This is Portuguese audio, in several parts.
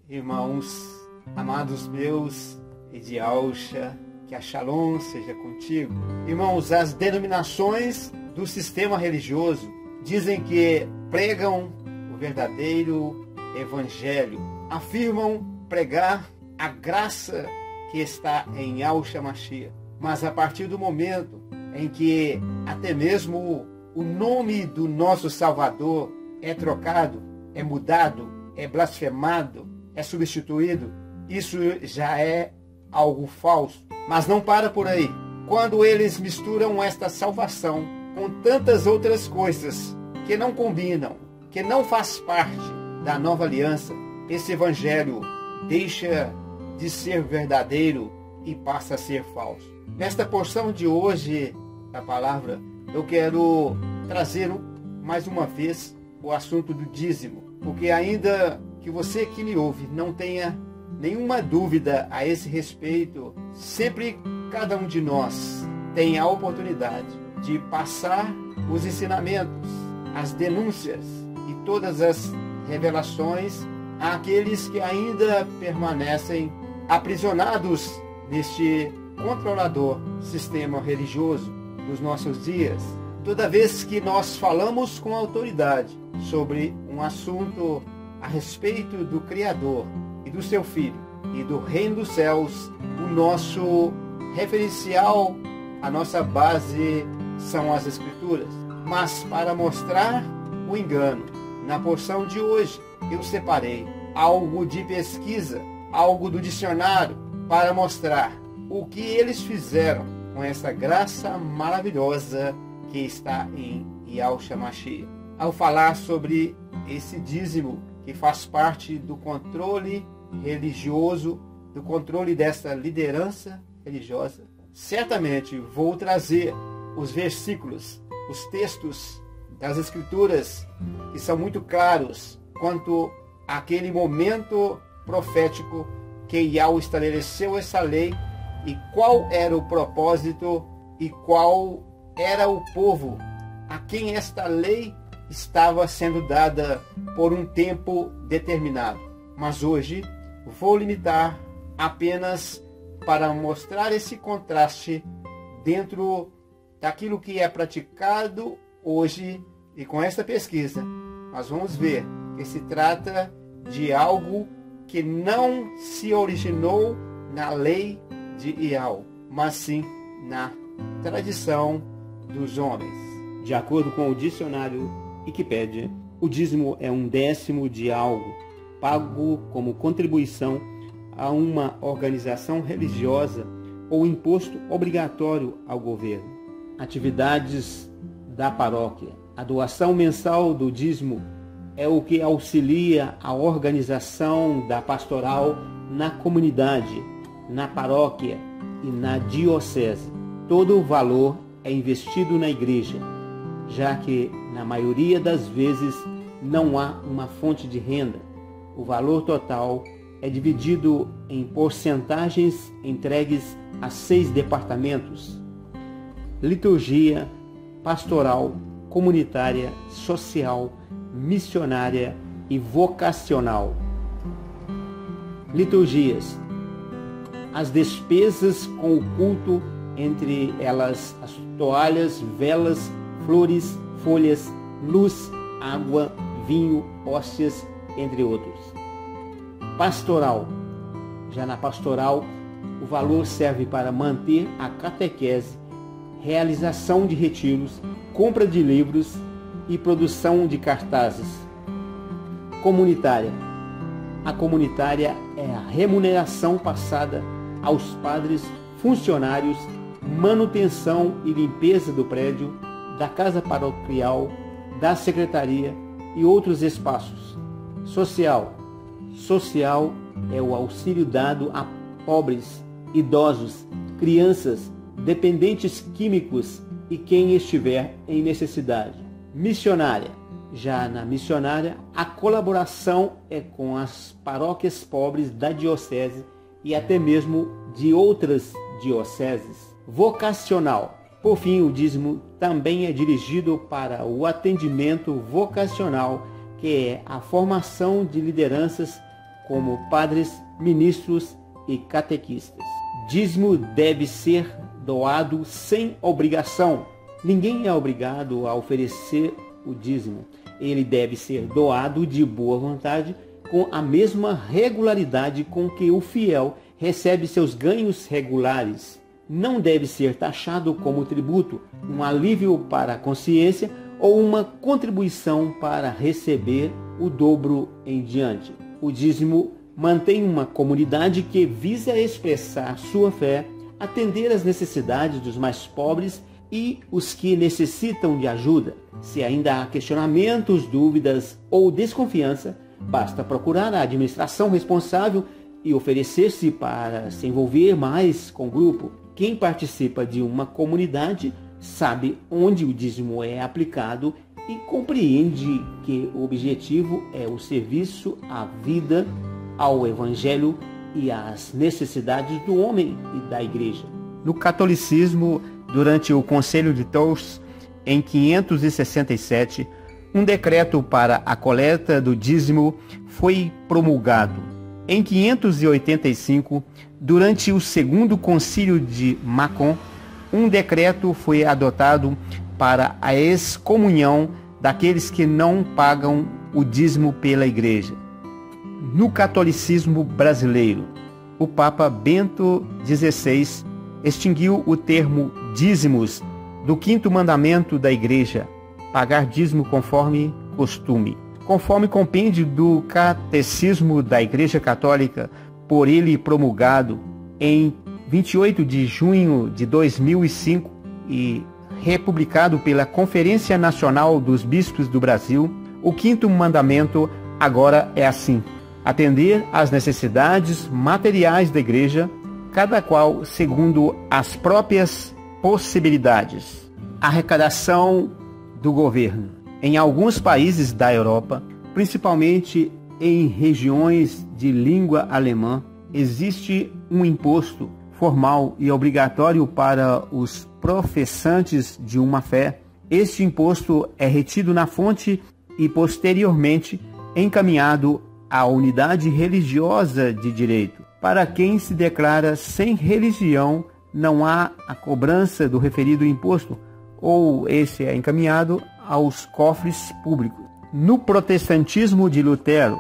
Irmãos, amados meus e de Alcha, que a Shalom seja contigo. Irmãos, as denominações do sistema religioso dizem que pregam o verdadeiro evangelho, afirmam pregar a graça que está em Yahshua Mashiach. Mas a partir do momento em que até mesmo o nome do nosso Salvador é trocado, é mudado, é blasfemado, é substituído, isso já é algo falso. Mas não para por aí. Quando eles misturam esta salvação com tantas outras coisas que não combinam, que não faz parte da nova aliança, esse evangelho deixa de ser verdadeiro e passa a ser falso. Nesta porção de hoje da palavra, eu quero trazer mais uma vez o assunto do dízimo, porque ainda que você que me ouve não tenha nenhuma dúvida a esse respeito, sempre cada um de nós tem a oportunidade de passar os ensinamentos, as denúncias e todas as revelações àqueles que ainda permanecem aprisionados neste controlador sistema religioso dos nossos dias. Toda vez que nós falamos com autoridade sobre um assunto a respeito do Criador e do seu Filho e do Reino dos Céus, o nosso referencial, a nossa base são as Escrituras. Mas para mostrar o engano, na porção de hoje eu separei algo de pesquisa, algo do dicionário, para mostrar o que eles fizeram com essa graça maravilhosa que está em Yahshua Mashiach. Ao falar sobre esse dízimo que faz parte do controle religioso, do controle dessa liderança religiosa, certamente vou trazer os versículos, os textos das Escrituras que são muito claros quanto àquele momento profético que Yahweh estabeleceu essa lei e qual era o propósito e qual era o povo a quem esta lei estava sendo dada por um tempo determinado. Mas hoje vou limitar apenas para mostrar esse contraste dentro daquilo que é praticado hoje, e com esta pesquisa nós vamos ver que se trata de algo que não se originou na lei de Yahweh, mas sim na tradição dos homens. De acordo com o dicionário Wikipédia, o dízimo é 1/10 de algo pago como contribuição a uma organização religiosa ou imposto obrigatório ao governo. Atividades da paróquia. A doação mensal do dízimo é o que auxilia a organização da pastoral na comunidade, na paróquia e na diocese. Todo o valor é investido na igreja, já que, na maioria das vezes, não há uma fonte de renda. O valor total é dividido em porcentagens entregues a 6 departamentos: liturgia, pastoral, comunitária, social, missionária e vocacional. Liturgias. As despesas com o culto, entre elas as toalhas, velas, flores, folhas, luz, água, vinho, hóstias, entre outros. Pastoral. Já na pastoral, o valor serve para manter a catequese, realização de retiros, compra de livros e produção de cartazes. Comunitária. A comunitária é a remuneração passada aos padres, funcionários, manutenção e limpeza do prédio, da casa paroquial, da secretaria e outros espaços. Social. Social é o auxílio dado a pobres, idosos, crianças, dependentes químicos e quem estiver em necessidade. Missionária. Já na missionária, a colaboração é com as paróquias pobres da diocese e até mesmo de outras dioceses. Vocacional. Por fim, o dízimo também é dirigido para o atendimento vocacional, que é a formação de lideranças como padres, ministros e catequistas. Dízimo deve ser doado sem obrigação. Ninguém é obrigado a oferecer o dízimo. Ele deve ser doado de boa vontade, com a mesma regularidade com que o fiel recebe seus ganhos regulares. Não deve ser taxado como tributo, um alívio para a consciência ou uma contribuição para receber o dobro em diante. O dízimo mantém uma comunidade que visa expressar sua fé, atender às necessidades dos mais pobres e os que necessitam de ajuda. Se ainda há questionamentos, dúvidas ou desconfiança, basta procurar a administração responsável e oferecer-se para se envolver mais com o grupo. Quem participa de uma comunidade sabe onde o dízimo é aplicado e compreende que o objetivo é o serviço à vida, ao Evangelho e às necessidades do homem e da Igreja. No catolicismo, durante o Concílio de Tours, em 567, um decreto para a coleta do dízimo foi promulgado. Em 585, durante o Segundo Concílio de Macon, um decreto foi adotado para a excomunhão daqueles que não pagam o dízimo pela Igreja. No catolicismo brasileiro, o Papa Bento XVI extinguiu o termo dízimos do 5º mandamento da Igreja, pagar dízimo conforme costume. Conforme compêndio do Catecismo da Igreja Católica, por ele promulgado em 28 de junho de 2005 e republicado pela Conferência Nacional dos Bispos do Brasil, o 5º mandamento agora é assim: atender às necessidades materiais da Igreja, cada qual segundo as próprias possibilidades. Arrecadação do governo. Em alguns países da Europa, principalmente em regiões de língua alemã, existe um imposto formal e obrigatório para os professantes de uma fé. Este imposto é retido na fonte e posteriormente encaminhado à unidade religiosa de direito. Para quem se declara sem religião, não há a cobrança do referido imposto, ou esse é encaminhado aos cofres públicos. No protestantismo de Lutero.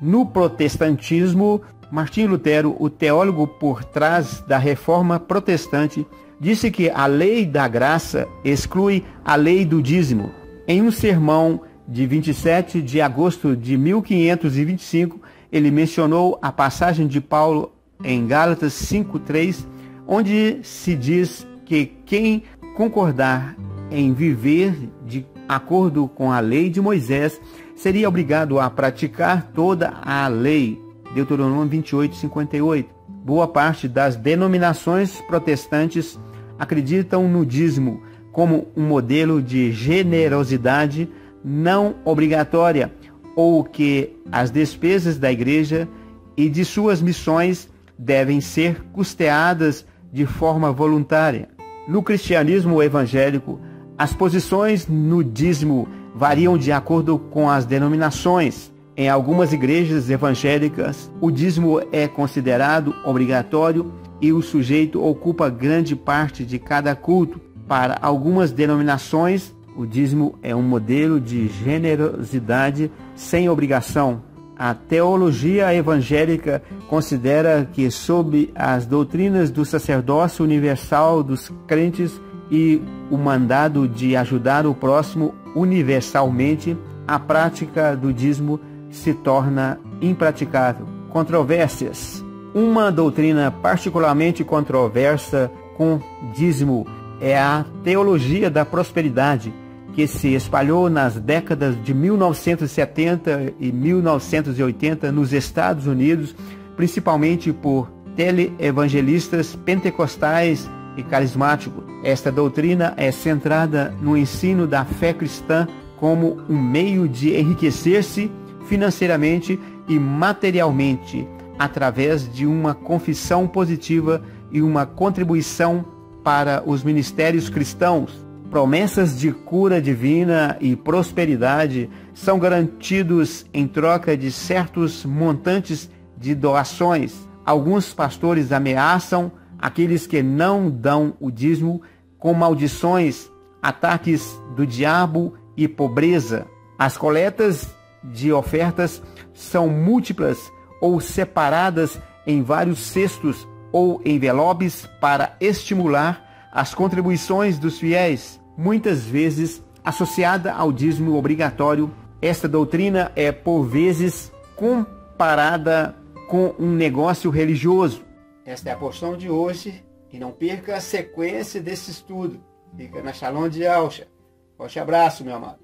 No protestantismo, Martinho Lutero, o teólogo por trás da reforma protestante, disse que a lei da graça exclui a lei do dízimo. Em um sermão de 27 de agosto de 1525, ele mencionou a passagem de Paulo em Gálatas 5:3, onde se diz que quem concordar em viver de acordo com a lei de Moisés seria obrigado a praticar toda a lei. Deuteronômio 28:58. Boa parte das denominações protestantes acreditam no dízimo como um modelo de generosidade não obrigatória, ou que as despesas da Igreja e de suas missões devem ser custeadas de forma voluntária. No cristianismo evangélico, as posições no dízimo variam de acordo com as denominações. Em algumas igrejas evangélicas, o dízimo é considerado obrigatório e o sujeito ocupa grande parte de cada culto. Para algumas denominações, o dízimo é um modelo de generosidade sem obrigação. A teologia evangélica considera que, sob as doutrinas do sacerdócio universal dos crentes e o mandado de ajudar o próximo universalmente, a prática do dízimo se torna impraticável. Controvérsias. Uma doutrina particularmente controversa com dízimo é a teologia da prosperidade, que se espalhou nas décadas de 1970 e 1980 nos Estados Unidos, principalmente por teleevangelistas pentecostais e carismáticos. Esta doutrina é centrada no ensino da fé cristã como um meio de enriquecer-se financeiramente e materialmente, através de uma confissão positiva e uma contribuição para os ministérios cristãos. Promessas de cura divina e prosperidade são garantidos em troca de certos montantes de doações. Alguns pastores ameaçam aqueles que não dão o dízimo com maldições, ataques do diabo e pobreza. As coletas de ofertas são múltiplas ou separadas em vários cestos ou envelopes para estimular as contribuições dos fiéis, muitas vezes associada ao dízimo obrigatório. Esta doutrina é, por vezes, comparada com um negócio religioso. Esta é a porção de hoje e não perca a sequência desse estudo. Fica na Shalom de Alcha. Forte abraço, meu amado.